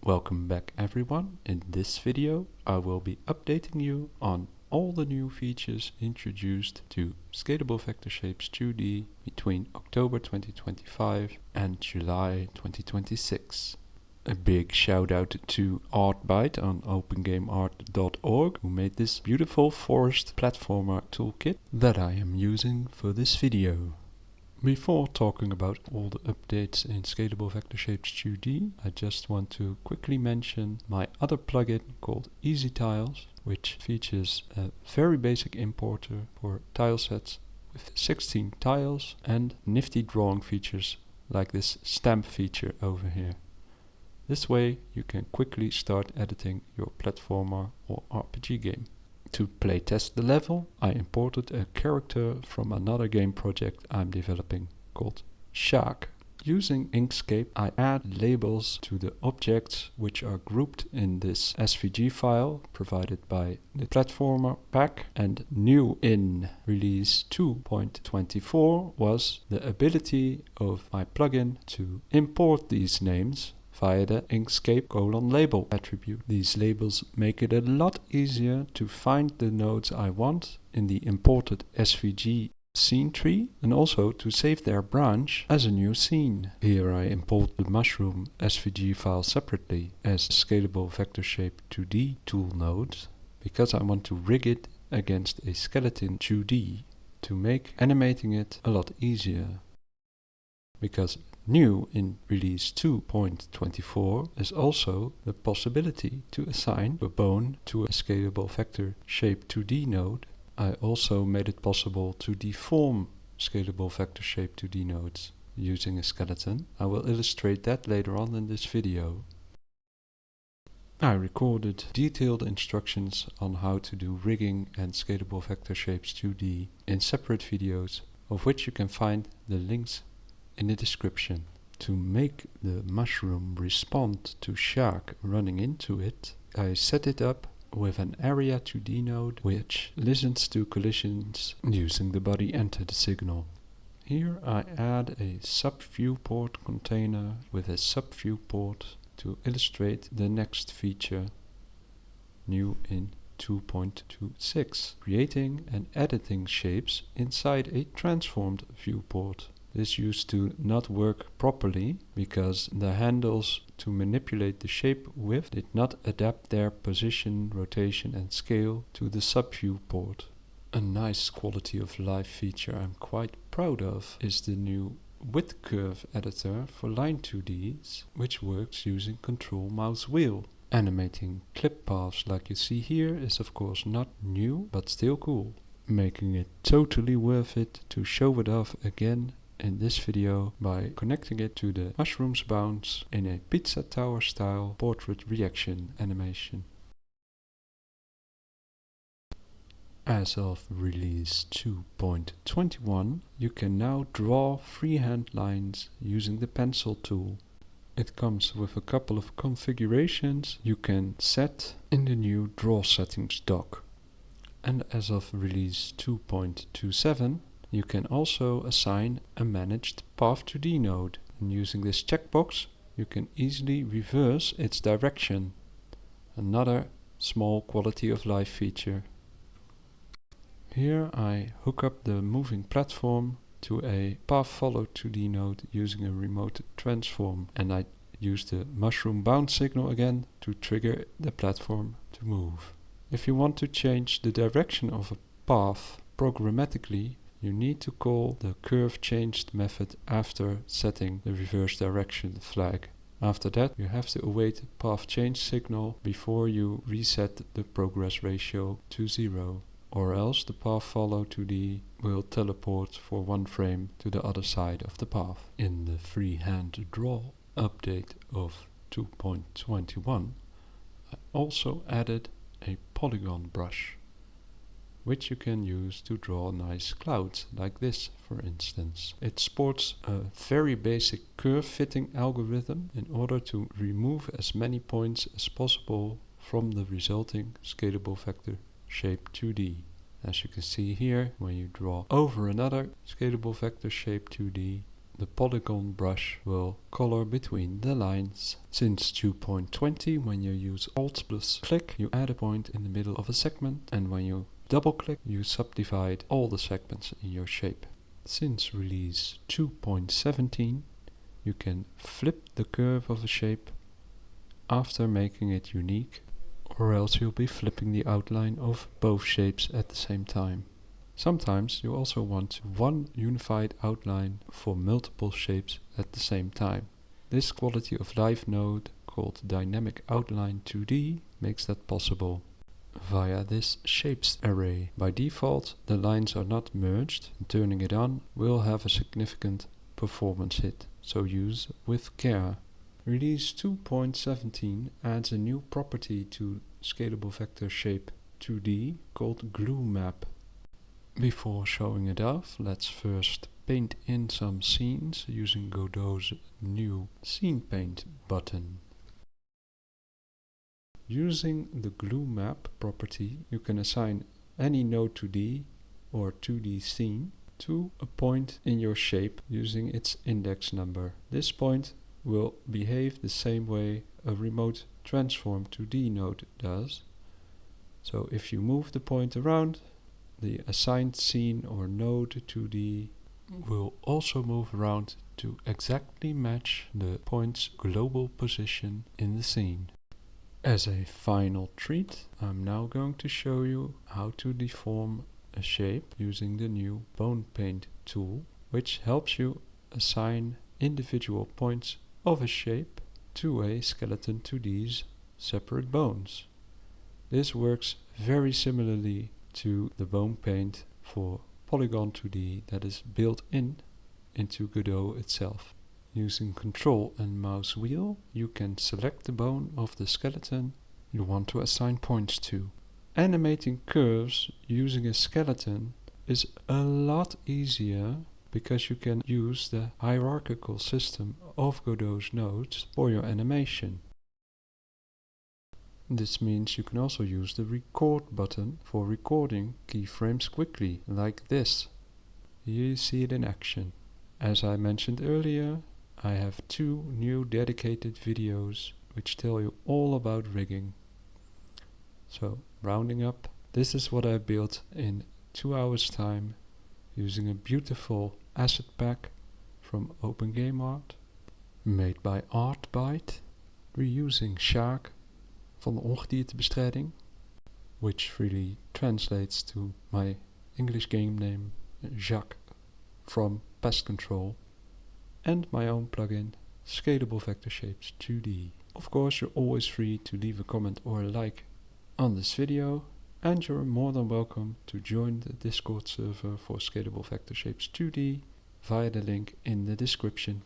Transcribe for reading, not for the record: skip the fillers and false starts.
Welcome back everyone. In this video I will be updating you on all the new features introduced to Scalable Vector Shapes 2D between October 2025 and July 2026. A big shout out to ArtByte on opengameart.org who made this beautiful forest platformer toolkit that I am using for this video. Before talking about all the updates in Scalable Vector Shapes 2D, I just want to quickly mention my other plugin called Easy Tiles, which features a very basic importer for tile sets with 16 tiles and nifty drawing features like this stamp feature over here. This way you can quickly start editing your platformer or RPG game. To playtest the level, I imported a character from another game project I'm developing called Shark. Using Inkscape, I add labels to the objects which are grouped in this SVG file provided by the platformer pack, and new in release 2.24 was the ability of my plugin to import these names via the Inkscape :label attribute. These labels make it a lot easier to find the nodes I want in the imported SVG scene tree and also to save their branch as a new scene. Here I import the mushroom SVG file separately as Scalable Vector Shape 2D tool nodes because I want to rig it against a Skeleton2D to make animating it a lot easier. Because new in release 2.24 is also the possibility to assign a bone to a Scalable Vector Shape 2D node. I also made it possible to deform Scalable Vector Shape 2D nodes using a skeleton. I will illustrate that later on in this video. I recorded detailed instructions on how to do rigging and Scalable Vector Shapes 2D in separate videos, of which you can find the links in the description. To make the mushroom respond to Shark running into it, I set it up with an area 2D node which listens to collisions using the body entered signal. Here I add a SubViewport container with a SubViewport to illustrate the next feature, new in 2.26, creating and editing shapes inside a transformed viewport. This used to not work properly because the handles to manipulate the shape with did not adapt their position, rotation and scale to the SubViewport. A nice quality of life feature I'm quite proud of is the new width curve editor for Line 2Ds, which works using ctrl+mousewheel. Animating clip paths like you see here is of course not new, but still cool, making it totally worth it to show it off again in this video by connecting it to the mushroom's bounce in a pizza tower style portrait reaction animation. As of release 2.21, you can now draw freehand lines using the pencil tool. It comes with a couple of configurations you can set in the new draw settings dock. And as of release 2.27, you can also assign a managed path2D node, and using this checkbox you can easily reverse its direction. Another small quality of life feature. Here I hook up the moving platform to a pathFollow2D node using a remote transform, and I use the mushroom bounce signal again to trigger the platform to move. If you want to change the direction of a path programmatically, you need to call the curve changed method after setting the reverse direction flag. After that you have to await path change signal before you reset the progress ratio to 0, or else the pathFollow2D will teleport for one frame to the other side of the path. In the Freehand Draw update of 2.21 I also added a polygon brush, which you can use to draw nice clouds like this, for instance. It sports a very basic curve fitting algorithm in order to remove as many points as possible from the resulting Scalable Vector Shape 2D. As you can see here, when you draw over another Scalable Vector Shape 2D, the polygon brush will color between the lines. Since 2.20, when you use Alt plus click, you add a point in the middle of a segment, and when you double click, you subdivide all the segments in your shape. Since release 2.17, you can flip the curve of a shape after making it unique, or else you'll be flipping the outline of both shapes at the same time. Sometimes you also want one unified outline for multiple shapes at the same time. This quality of life node, called Dynamic Outline 2D, makes that possible via this shapes array. By default, the lines are not merged, and turning it on will have a significant performance hit, so use with care. Release 2.17 adds a new property to Scalable Vector Shape 2D called Glue Map. Before showing it off, let's first paint in some scenes using Godot's new Scene Paint button. Using the Glue Map property, you can assign any node 2D or 2D scene to a point in your shape using its index number. This point will behave the same way a remote transform 2D node does. So if you move the point around, the assigned scene or node 2D will also move around to exactly match the point's global position in the scene. As a final treat, I'm now going to show you how to deform a shape using the new Bone Paint tool, which helps you assign individual points of a shape to a Skeleton2D's separate bones. This works very similarly to the bone paint for Polygon 2D that is built into Godot itself. Using ctrl and mouse wheel, you can select the bone of the skeleton you want to assign points to. Animating curves using a skeleton is a lot easier because you can use the hierarchical system of Godot's nodes for your animation. This means you can also use the record button for recording keyframes quickly, like this. Here you see it in action. As I mentioned earlier, I have 2 new dedicated videos which tell you all about rigging. So, rounding up, this is what I built in 2 hours time using a beautiful asset pack from OpenGameArt, made by ArtByte, reusing Shark van de ongediertebestrijding, which freely translates to my English game name Jacques from Pest Control, and my own plugin Scalable Vector Shapes 2D. Of course, you're always free to leave a comment or a like on this video, and you're more than welcome to join the Discord server for Scalable Vector Shapes 2D via the link in the description.